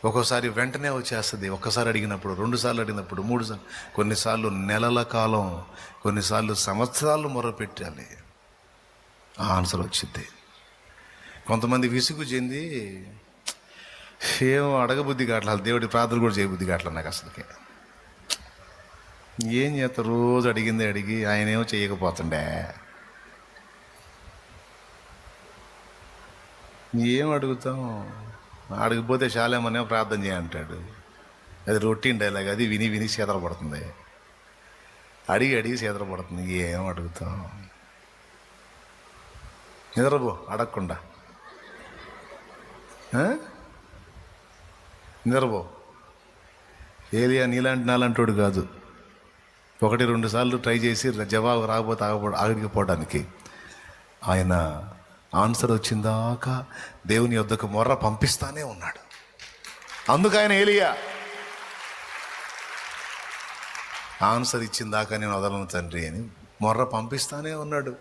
ఒక్కోసారి వెంటనే వచ్చేస్తుంది. ఒక్కసారి అడిగినప్పుడు, 2 సార్లు అడిగినప్పుడు, 3 సార్లు, కొన్నిసార్లు నెలల కాలం, కొన్నిసార్లు సంవత్సరాలు మొరపెట్టాలి, ఆన్సర్ వచ్చింది. కొంతమంది విసుగు చెంది ఏం అడగబుద్ధి కావట్లేదు, దేవుడి ప్రార్థన కూడా చేయబుద్ధి కావట్లేదు నాకు అసలుకి. ఏం చేస్తా, రోజు అడిగిందే అడిగి ఆయన ఏమో చేయకపోతుండే. ఏం అడుగుతాం, అడగపోతే చాలేమనే ప్రార్థన చేయంటాడు. అది రొటీన్ డైలాగ్, అది విని విని సీతలు పడుతుంది, అడిగి అడిగి సీతలు పడుతుంది. ఏం అడుగుతాం, నిద్రపో అడగకుండా, నిద్రపో. ఏలియా నీలాంటి నాలంటోడు కాదు. 1-2 సార్లు ట్రై చేసి జవాబు రాకపోతే ఆగిపోవడానికి ఆయన ఆన్సర్ వచ్చిందాక దేవుని యొద్దకు మొర్ర పంపిస్తానే ఉన్నాడు. అందుకు ఆయన ఏలియా ఆన్సర్ ఇచ్చిందాక నేను వదలను తండ్రి అని మొర్ర పంపిస్తానే ఉన్నాడు.